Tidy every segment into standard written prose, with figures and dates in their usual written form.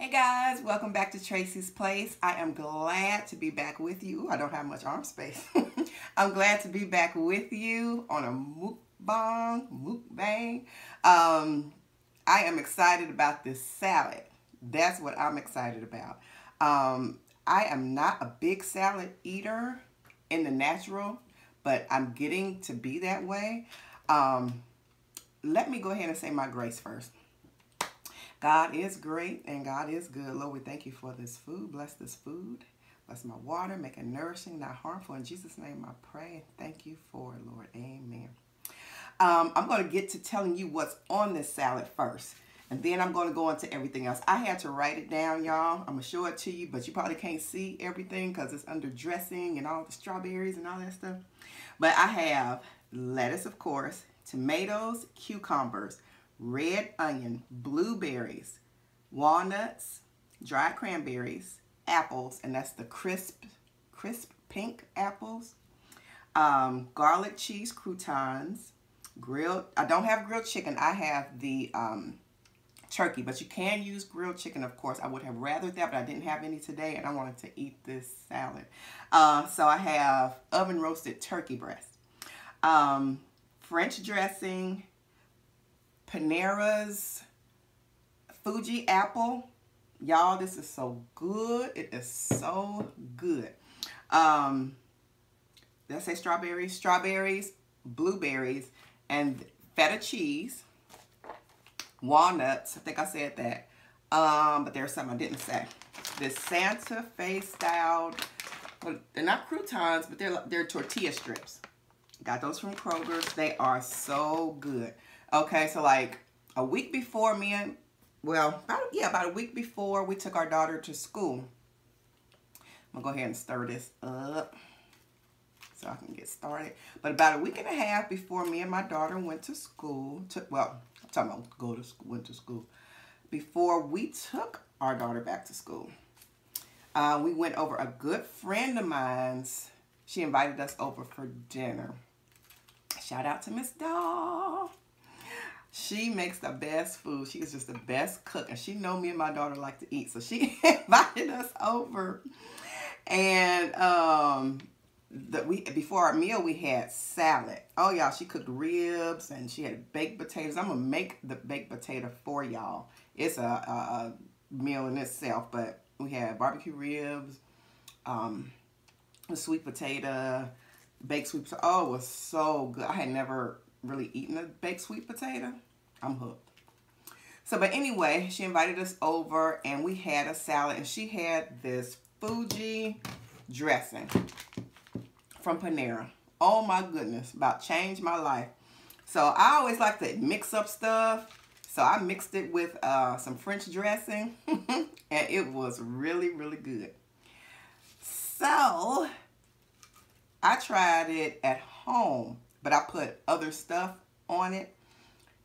Hey guys, welcome back to Tracy's Place. I am glad to be back with you. Ooh, I don't have much arm space. I'm glad to be back with you on a mukbang. I am excited about this salad. That's what I'm excited about. I am not a big salad eater in the natural, but I'm getting to be that way. Let me go ahead and say my grace first. God is great and God is good. Lord, we thank you for this food. Bless this food. Bless my water. Make it nourishing, not harmful. In Jesus' name I pray. Thank you for it, Lord. Amen. I'm going to get to telling you what's on this salad first. And then I'm going to go into everything else. I had to write it down, y'all. I'm going to show it to you, but you probably can't see everything because it's under dressing and all the strawberries and all that stuff. But I have lettuce, of course, tomatoes, cucumbers, red onion, blueberries, walnuts, dried cranberries, apples, and that's the crisp pink apples, garlic cheese croutons, grilled, I don't have grilled chicken, I have the turkey, but you can use grilled chicken, of course. I would have rathered that, but I didn't have any today, and I wanted to eat this salad. So I have oven roasted turkey breast, French dressing, Panera's Fuji apple. Y'all, this is so good. It is so good. Did I say strawberries? Strawberries, blueberries, and feta cheese, walnuts. I think I said that. But there's some I didn't say. This Santa Fe styled, well, they're not croutons, but they're tortilla strips. Got those from Kroger's. They are so good. Okay, so like a week before about a week before we took our daughter to school. I'm going to go ahead and stir this up so I can get started. But about a week and a half before me and my daughter went to school, I'm talking about went to school. Before we took our daughter back to school, we went over a good friend of mine's. She invited us over for dinner. Shout out to Miss Daw. She makes the best food. She is just the best cook. And she know me and my daughter like to eat. So she invited us over. And before our meal, we had salad. Oh, y'all, she cooked ribs and she had baked potatoes. I'm going to make the baked potato for y'all. It's a meal in itself. But we had barbecue ribs, a sweet potato, baked sweet potato. Oh, it was so good. I had never really eaten a baked sweet potato. I'm hooked. So, but anyway, she invited us over and we had a salad, and she had this Fuji dressing from Panera. Oh my goodness, about changed my life. So I always like to mix up stuff. So I mixed it with some French dressing and it was really, really good. So I tried it at home, but I put other stuff on it.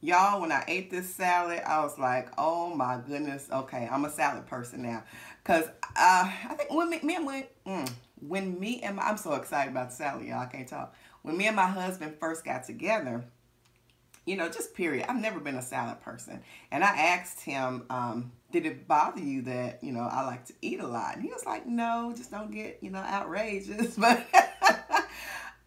Y'all, when I ate this salad, I was like, oh my goodness, okay, I'm a salad person now. Because I think I'm so excited about the salad, y'all, I can't talk. When me and my husband first got together, you know, just period, I've never been a salad person. And I asked him, did it bother you that, you know, I like to eat a lot? And he was like, no, just don't get, you know, outrageous. But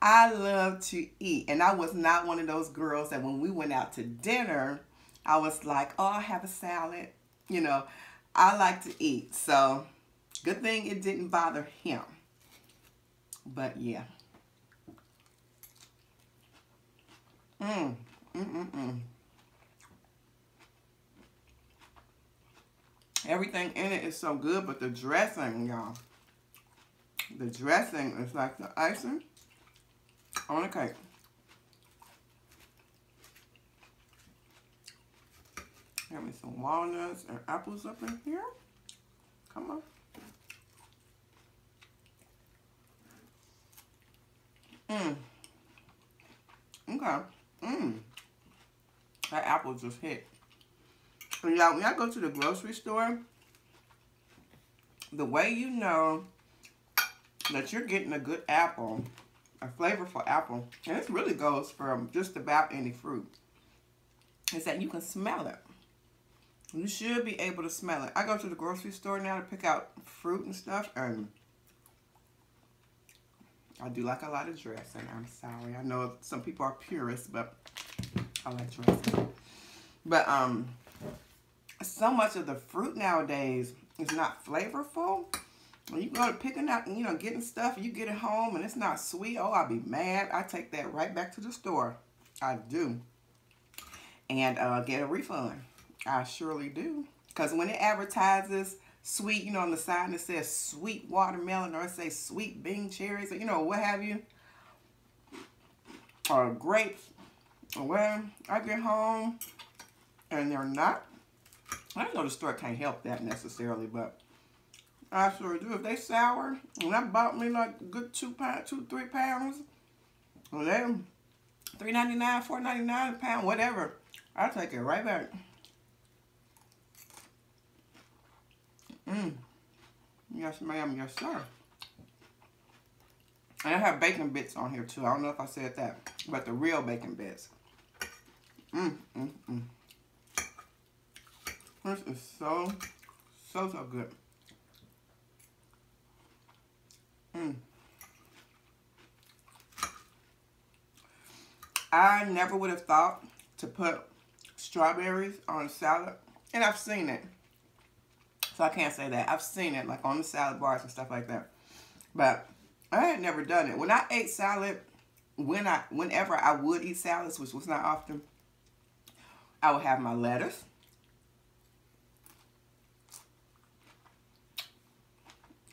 I love to eat. And I was not one of those girls that when we went out to dinner, I was like, oh, I have a salad. You know, I like to eat. So good thing it didn't bother him. But yeah. Everything in it is so good, but the dressing, y'all. The dressing is like the icing on a cake. Have me some walnuts and apples up in here. Come on. Okay. That apple just hit. And y'all, when I go to the grocery store, the way you know that you're getting a good apple, a flavorful apple, and this really goes for just about any fruit, is that you can smell it. You should be able to smell it. I go to the grocery store now to pick out fruit and stuff, and I do like a lot of dressing. I'm sorry. I know some people are purists, but I like dressing. But so much of the fruit nowadays is not flavorful. When you go to picking out, you know, getting stuff, you get it home and it's not sweet. Oh, I'll be mad. I take that right back to the store. I do. And get a refund. I surely do. Because when it advertises sweet, you know, on the side it says sweet watermelon, or it says sweet bean cherries, or, you know, what have you, or grapes, or whatever, I get home and they're not. I know the store can't help that necessarily, but I sure do. If they sour, and I bought me like a good 3 pounds, well, they're $3.99, $4.99 a pound, whatever, I'll take it right back. Yes, ma'am. Yes, sir. And I have bacon bits on here, too. I don't know if I said that, but the real bacon bits. This is so good. I never would have thought to put strawberries on a salad, and I've seen it. So I can't say that. I've seen it, like on the salad bars and stuff like that. But I had never done it. When I ate salad, whenever I would eat salads, which was not often, I would have my lettuce.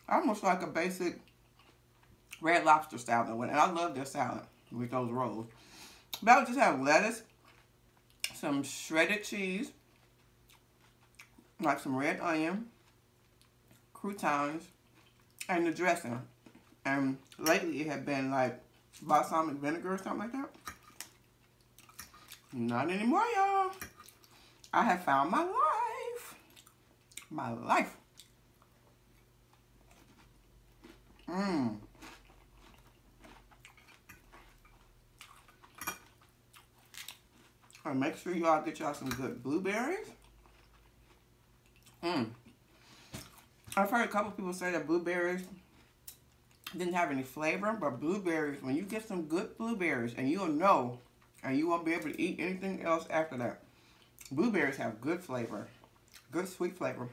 Almost like a basic Red Lobster salad. And I love their salad with those rolls. But I would just have lettuce, some shredded cheese, like some red onion, croutons, and the dressing. And lately it had been like balsamic vinegar or something like that. Not anymore, y'all. I have found my life. My life. And make sure y'all get y'all some good blueberries. I've heard a couple people say that blueberries didn't have any flavor, but blueberries, when you get some good blueberries, and you'll know, and you won't be able to eat anything else after that. Blueberries have good flavor, good sweet flavor.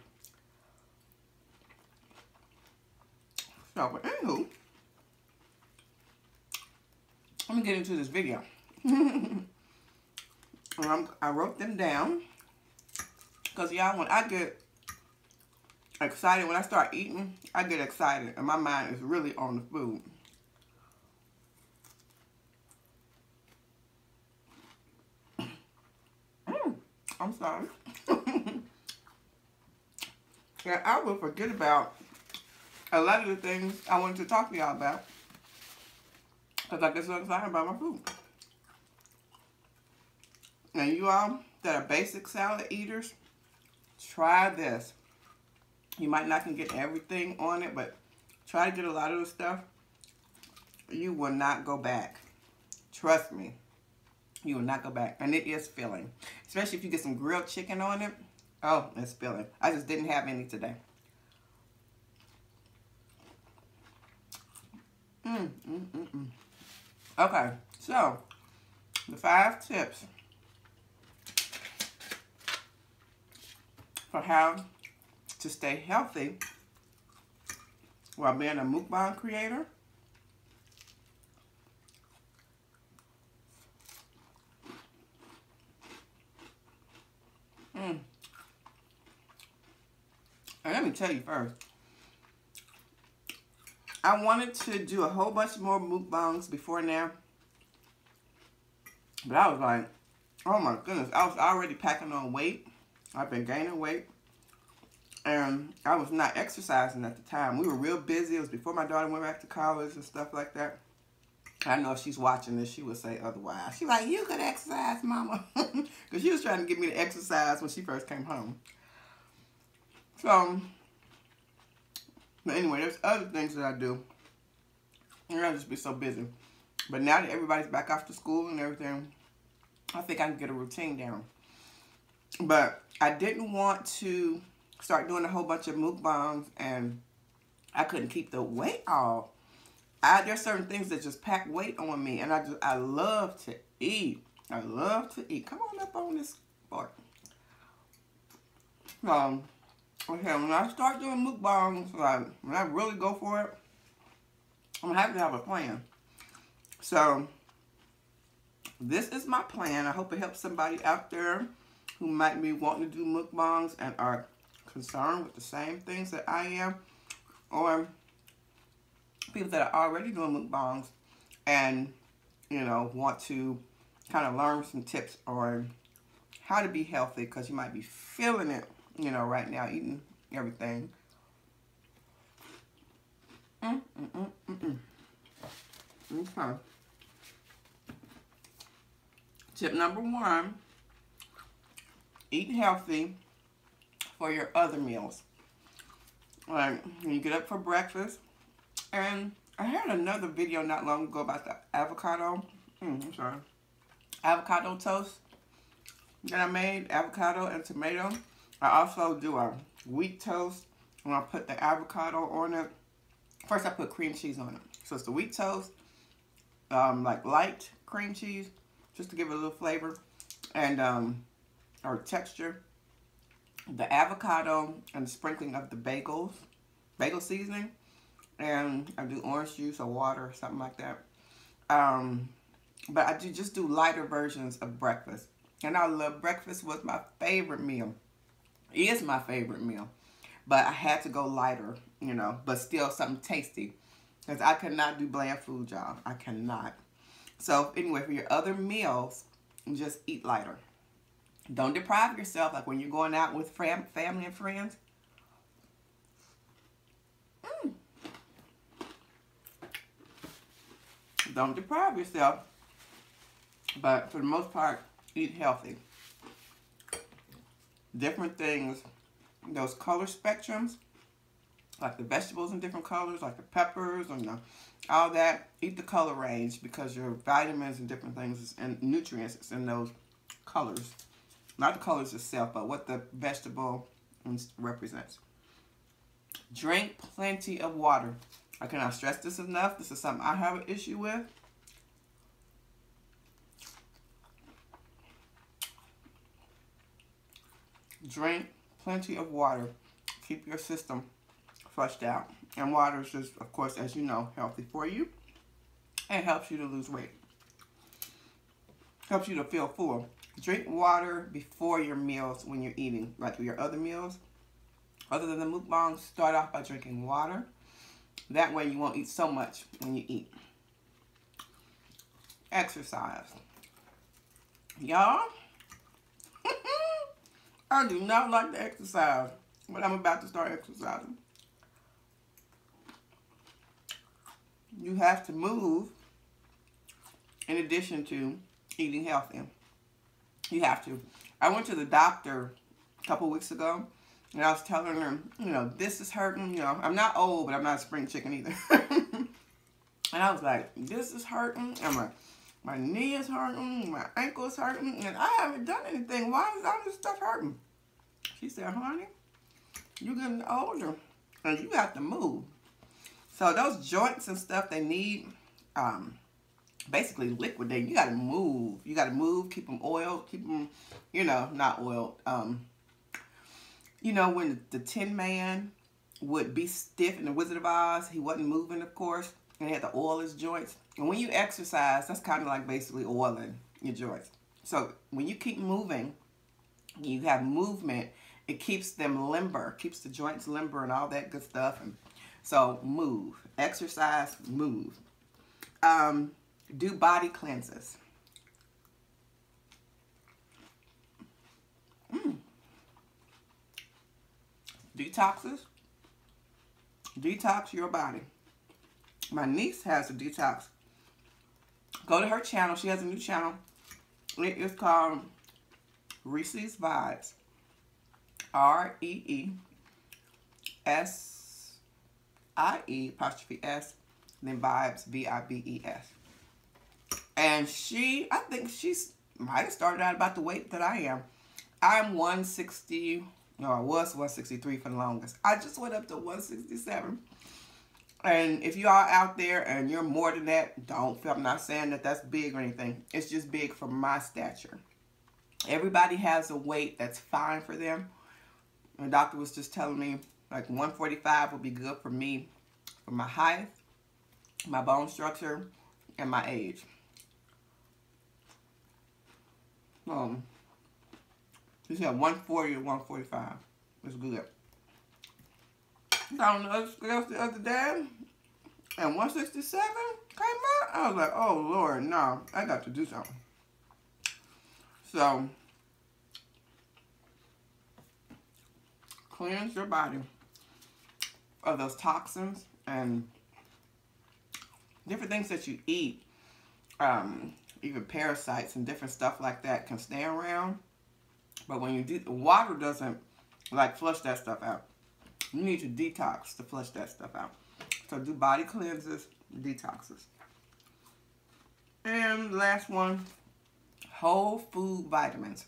So, but anywho, let me get into this video. I wrote them down because y'all, when I get excited, when I start eating, I get excited and my mind is really on the food. I'm sorry. Yeah, I will forget about a lot of the things I wanted to talk to y'all about because I get so excited about my food. Now, you all that are basic salad eaters, try this. You might not can get everything on it, but try to get a lot of the stuff. You will not go back. Trust me. You will not go back. And it is filling. Especially if you get some grilled chicken on it. Oh, it's filling. I just didn't have any today. Okay, so the 5 tips for how to stay healthy while being a mukbang creator. And let me tell you first, I wanted to do a whole bunch more mukbangs before now, but I was like, oh my goodness, I was already packing on weight. I've been gaining weight. And I was not exercising at the time. We were real busy. It was before my daughter went back to college and stuff like that. I know if she's watching this, she would say otherwise. She's like, you could exercise, mama. Because she was trying to get me to exercise when she first came home. So, but anyway, there's other things that I do. And I'll just be so busy. But now that everybody's back off to school and everything, I think I can get a routine down. But I didn't want to start doing a whole bunch of mukbangs and I couldn't keep the weight off. There's certain things that just pack weight on me, and I love to eat. I love to eat. Come on up on this board. Okay, when I start doing mukbangs, like when I really go for it, I'm gonna have a plan. So this is my plan. I hope it helps somebody out there who might be wanting to do mukbangs and are concerned with the same things that I am, or people that are already doing mukbangs and, you know, want to kind of learn some tips on how to be healthy, because you might be feeling it, you know, right now, eating everything. Okay. Tip number 1, eat healthy for your other meals. Like, when you get up for breakfast, and I had another video not long ago about the avocado, avocado toast that I made, avocado and tomato. I also do a wheat toast, and I put the avocado on it. First I put cream cheese on it. So it's the wheat toast, like light cream cheese, just to give it a little flavor and or texture. The avocado and the sprinkling of the bagel seasoning, and I do orange juice or water or something like that. But I just do lighter versions of breakfast. And I love breakfast. Was my favorite meal. It is my favorite meal. But I had to go lighter, you know, but still something tasty. Because I cannot do bland food, y'all. I cannot. So anyway, for your other meals, just eat lighter. Don't deprive yourself, like when you're going out with family and friends. Don't deprive yourself, but for the most part, eat healthy. Different things, those color spectrums, like the vegetables in different colors, like the peppers and all that, eat the color range, because your vitamins and different things and nutrients is in those colors. Not the colors itself, but what the vegetable represents. Drink plenty of water. I cannot stress this enough. This is something I have an issue with. Drink plenty of water. Keep your system flushed out. And water is just, of course, as you know, healthy for you. And helps you to lose weight. Helps you to feel full. Drink water before your meals when you're eating. Like your other meals, other than the mukbang, start off by drinking water. That way you won't eat so much when you eat. Exercise. Y'all, I do not like to exercise, but I'm about to start exercising. You have to move in addition to eating healthy. You have to. I went to the doctor a couple weeks ago, and I was telling her, you know, this is hurting. You know, I'm not old, but I'm not a spring chicken either. And I was like, this is hurting, and my knee is hurting, my ankle is hurting, and I haven't done anything. Why is all this stuff hurting? She said, honey, you're getting older, and you have to move. So those joints and stuff, they need basically liquidate. You got to move. You got to move, keep them oiled, keep them, you know, not oiled. You know, when the Tin Man would be stiff in The Wizard of Oz, he wasn't moving, of course, and he had to oil his joints. And when you exercise, that's kind of like basically oiling your joints. So when you keep moving, you have movement, it keeps them limber, keeps the joints limber and all that good stuff. And so move, exercise, move. Do body cleanses. Detoxes. Detox your body. My niece has a detox. Go to her channel. She has a new channel. It is called Reese's Vibes. REESIE apostrophe S, then Vibes, VIBES. And I think she's might have started out about the weight that I am. I'm 160. No, I was 163 for the longest. I just went up to 167. And if you are out there and you're more than that, don't feel, I'm not saying that that's big or anything. It's just big for my stature. Everybody has a weight that's fine for them. The doctor was just telling me like 145 would be good for me, for my height, my bone structure, and my age. He said 140 to 145 is good. I was on the other scales the other day, and 167 came out. I was like, oh Lord, no, I got to do something. So, cleanse your body of those toxins and different things that you eat. Even parasites and different stuff like that can stay around. But when you do, water doesn't like flush that stuff out. You need to detox to flush that stuff out. So do body cleanses, detoxes. And last one, whole food vitamins.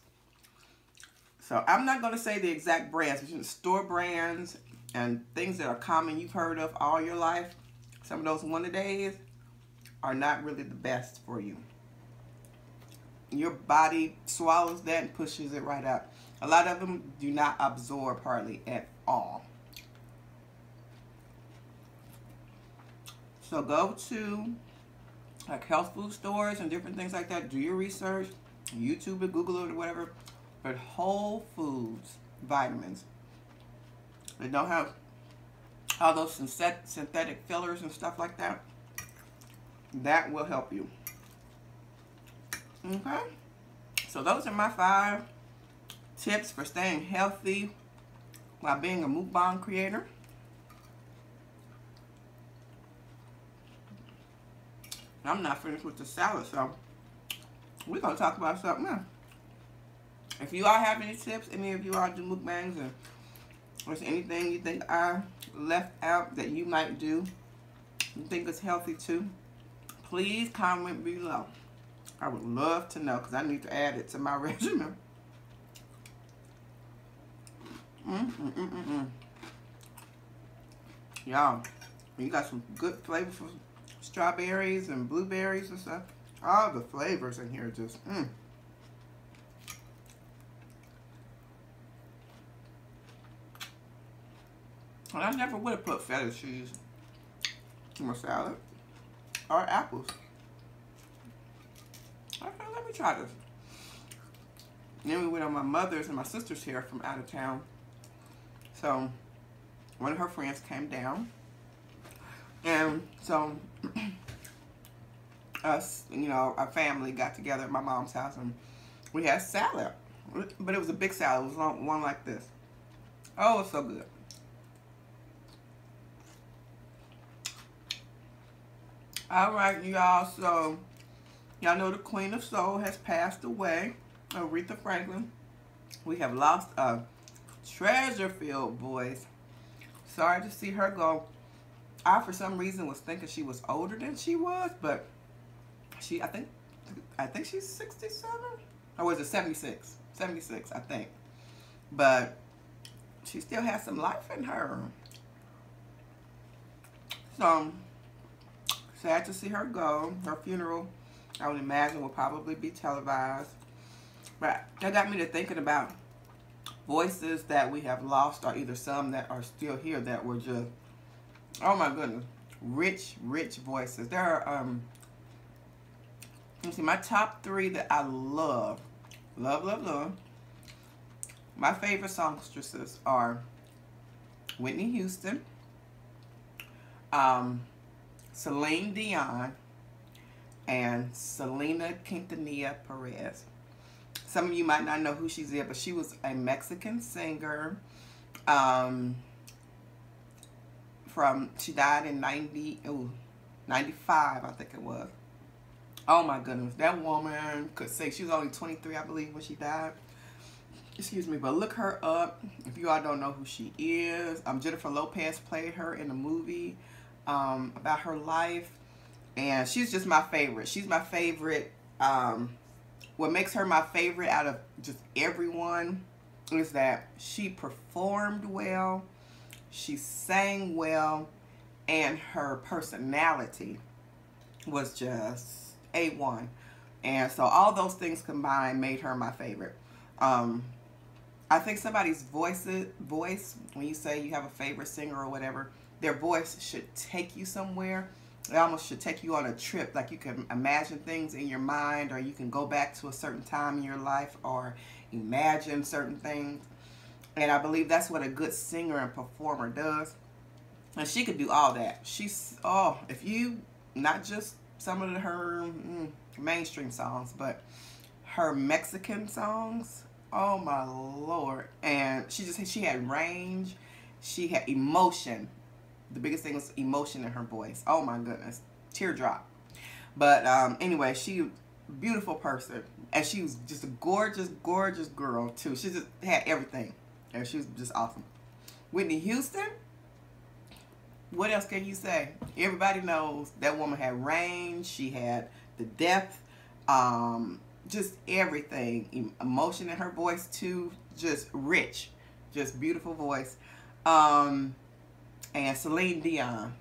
So I'm not going to say the exact brands, but store brands and things that are common you've heard of all your life. Some of those one-a-days are not really the best for you. Your body swallows that and pushes it right out. A lot of them do not absorb hardly at all. So go to like health food stores and different things like that. Do your research, YouTube it, Google it, or whatever. But whole foods vitamins. They don't have all those synthetic fillers and stuff like that. That will help you. Okay? So those are my 5 tips for staying healthy while being a mukbang creator. I'm not finished with the salad, so we're going to talk about something else. If you all have any tips, any of you all do mukbangs, and there's anything you think I left out that you might do, you think is healthy too, please comment below. I would love to know because I need to add it to my regimen. Y'all, you got some good flavors for strawberries and blueberries and stuff. All the flavors in here just, And I never would have put feta cheese in my salad or apples. Okay, let me try this. Then we went on my mother's and my sister's here from out of town. So one of her friends came down. And so us, you know, our family got together at my mom's house and we had salad. But it was a big salad. It was one like this. Oh, it's so good. Alright, y'all. So, y'all know the Queen of Soul has passed away, Aretha Franklin. We have lost a treasure-filled voice. Sorry to see her go. I, for some reason, was thinking she was older than she was, but I think she's 67? Or was it 76? 76, I think. But she still has some life in her. So, sad to see her go. Her funeral, I would imagine, will probably be televised. But that got me to thinking about voices that we have lost, or either some that are still here that were just, oh my goodness, rich, rich voices. There are, let's see, my top 3 that I love, love. My favorite songstresses are Whitney Houston, Celine Dion, and Selena Quintanilla Perez. Some of you might not know who she's in, but she was a Mexican singer. She died in 95, I think it was. Oh my goodness, that woman could say she was only 23, I believe, when she died. Excuse me, but look her up if you all don't know who she is. Jennifer Lopez played her in a movie about her life, and she's just my favorite. She's my favorite what makes her my favorite out of just everyone is that she performed well, she sang well, and her personality was just A1. And so all those things combined made her my favorite. I think somebody's voice, when you say you have a favorite singer or whatever, their voice should take you somewhere. It almost should take you on a trip. Like you can imagine things in your mind, or you can go back to a certain time in your life or imagine certain things. And I believe that's what a good singer and performer does. And she could do all that. She's, oh, if you, not just some of her mainstream songs, but her Mexican songs, oh my Lord. And she had range, she had emotion. The biggest thing was emotion in her voice. Oh my goodness, teardrop. But anyway, she beautiful person, and she was just a gorgeous, gorgeous girl too. She just had everything, and she was just awesome. Whitney Houston, what else can you say? Everybody knows that woman had range. She had the depth, just everything, emotion in her voice too. Just rich, just beautiful voice. And Celine Dion,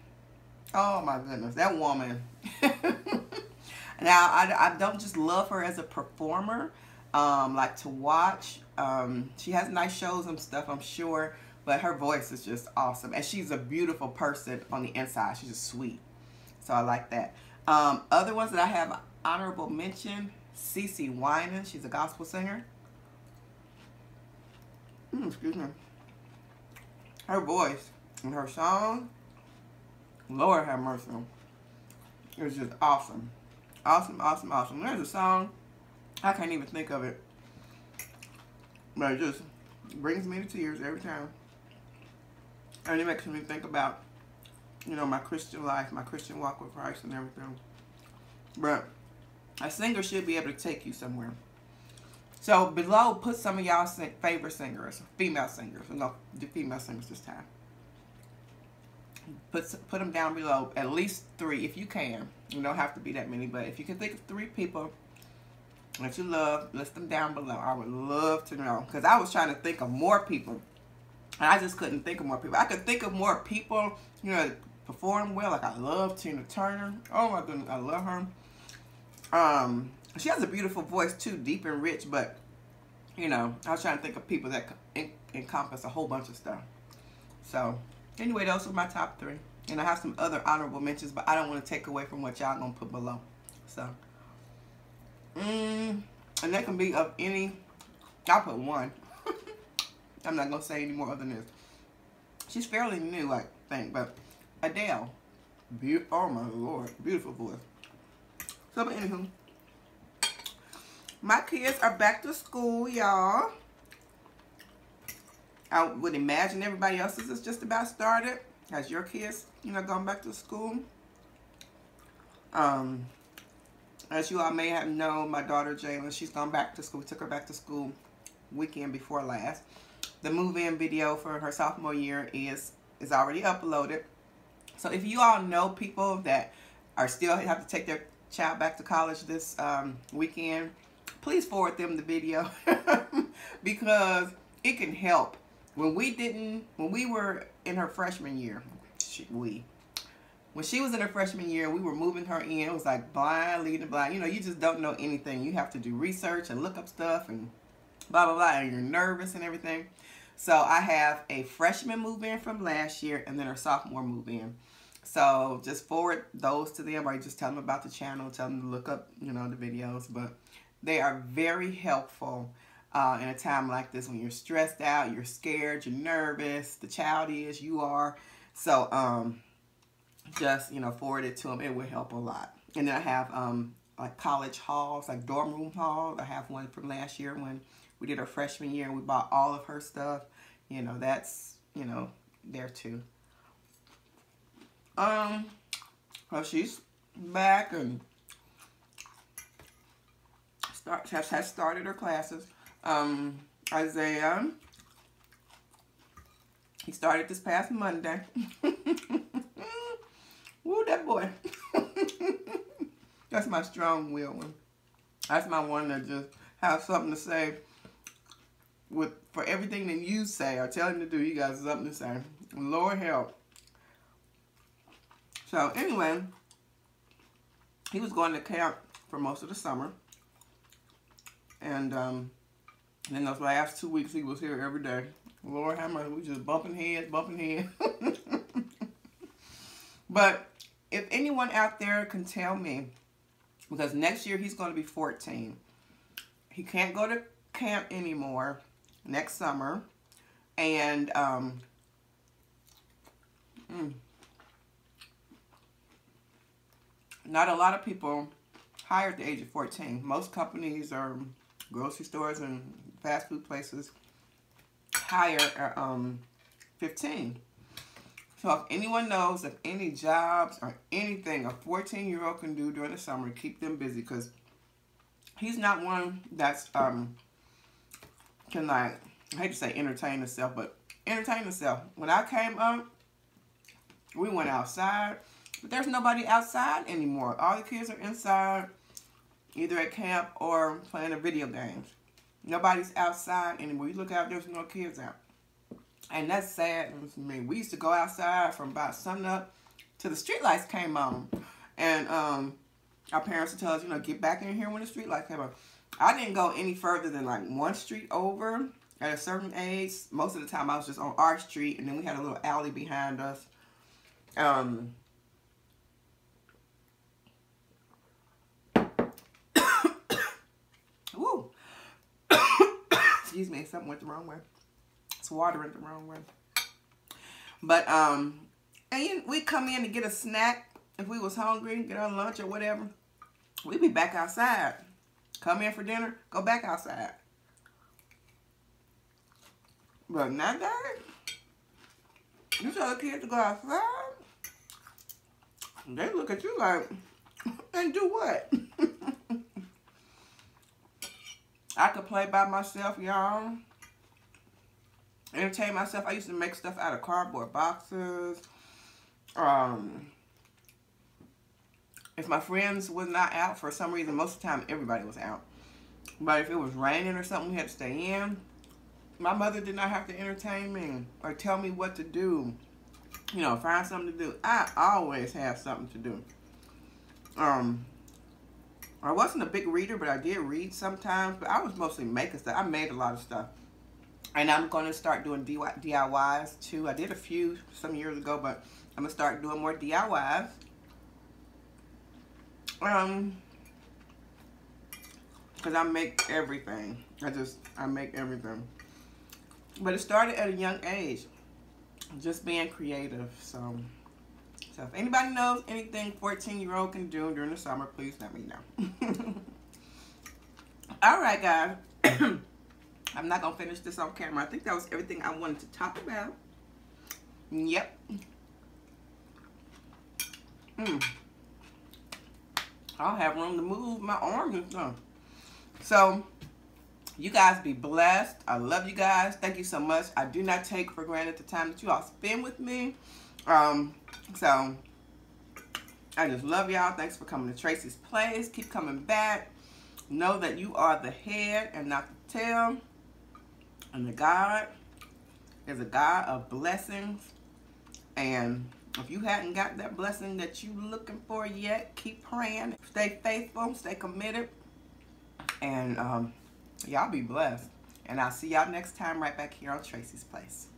oh my goodness, that woman. Now I don't just love her as a performer, like to watch. She has nice shows and stuff, I'm sure, but her voice is just awesome, and she's a beautiful person on the inside. She's just sweet, so I like that. Other ones that I have honorable mention: CeCe Winans, she's a gospel singer. Excuse me. Her voice and her song, Lord have mercy, it was just awesome. Awesome, awesome, awesome. There's a song, I can't even think of it, but it just brings me to tears every time. And it makes me think about, you know, my Christian life, my Christian walk with Christ and everything. But a singer should be able to take you somewhere. So below, put some of y'all's favorite singers, female singers. We're going to do female singers this time. Put them down below, at least 3 if you can. You don't have to be that many, but if you can think of 3 people that you love, list them down below. I would love to know, because I was trying to think of more people, and I just couldn't think of more people. I could think of more people, you know, that perform well. Like I love Tina Turner. Oh my goodness, I love her. She has a beautiful voice too, deep and rich. But you know, I was trying to think of people that encompass a whole bunch of stuff. So anyway, those are my top 3. And I have some other honorable mentions, but I don't want to take away from what y'all gonna put below. So, and that can be of any, I'll put 1. I'm not gonna say any more other than this. She's fairly new, I think, but Adele, oh my Lord, beautiful voice. So, but anywho, my kids are back to school, y'all. I would imagine everybody else's is just about started. Has your kids, you know, gone back to school? As you all may have known, my daughter Jayla, she's gone back to school. We took her back to school weekend before last. The move-in video for her sophomore year is already uploaded. So if you all know people that are still have to take their child back to college this weekend, please forward them the video because it can help. When we were in her freshman year, when she was in her freshman year, we were moving her in. It was like blind leading the blind. You know, you just don't know anything. You have to do research and look up stuff and blah, blah, blah. And you're nervous and everything. So I have a freshman move-in from last year and then her sophomore move-in. So just forward those to them, or just tell them about the channel. Tell them to look up, you know, the videos. But they are very helpful in a time like this when you're stressed out, you're scared, you're nervous. The child is, you are. So just, you know, forward it to them. It will help a lot. And then I have like college halls, like dorm room halls. I have one from last year when we did our freshman year and we bought all of her stuff. You know, that's, you know, there too. Well, she's back and has started her classes. Isaiah, he started this past Monday. Woo, that boy. That's my strong-willed one. That's my one that just have something to say for everything that you say or tell him to do. You got something to say. Lord help. So anyway, he was going to camp for most of the summer. And then those last 2 weeks, he was here every day. Lord have mercy, we just bumping heads. But if anyone out there can tell me, because next year he's going to be 14. He can't go to camp anymore next summer. And not a lot of people hire at the age of 14. Most companies or grocery stores and fast food places hire at 15. So if anyone knows of any jobs or anything a 14-year-old can do during the summer to keep them busy, because he's not one that's can, like, I hate to say entertain himself, but entertain himself. When I came up, we went outside, but there's nobody outside anymore. All the kids are inside, either at camp or playing the video games. Nobody's outside anymore. You look out, there's no kids out. And that's sad to me. We used to go outside from about sunup till the streetlights came on. And our parents would tell us, you know, get back in here when the streetlights came on. I didn't go any further than like one street over at a certain age. Most of the time I was just on our street, and then we had a little alley behind us. Woo. Excuse me, something went the wrong way. It's watering the wrong way. But and we'd come in to get a snack if we was hungry, get our lunch or whatever. We'd be back outside. Come in for dinner, go back outside. But nowadays, you tell the kids to go outside, they look at you like, and do what? I could play by myself, y'all. Entertain myself. I used to make stuff out of cardboard boxes. If my friends was not out for some reason, most of the time everybody was out. But if it was raining or something, we had to stay in. My mother did not have to entertain me or tell me what to do. You know, find something to do. I always have something to do. I wasn't a big reader, but I did read sometimes. But I was mostly making stuff. I made a lot of stuff. And I'm going to start doing DIYs too. I did a few some years ago, but I'm going to start doing more DIYs. Because I make everything. I make everything. But it started at a young age. Just being creative. So if anybody knows anything 14-year-old can do during the summer, please let me know. Alright, guys. I'm not going to finish this on camera. I think that was everything I wanted to talk about. Yep. I'll have room to move my arms and stuff. So, you guys be blessed. I love you guys. Thank you so much. I do not take for granted the time that you all spend with me. So, I just love y'all. Thanks for coming to Tracy's Place. Keep coming back. Know that you are the head and not the tail. And the God is a God of blessings. And if you hadn't got that blessing that you're looking for yet, keep praying. Stay faithful. Stay committed. And y'all be blessed. And I'll see y'all next time right back here on Tracy's Place.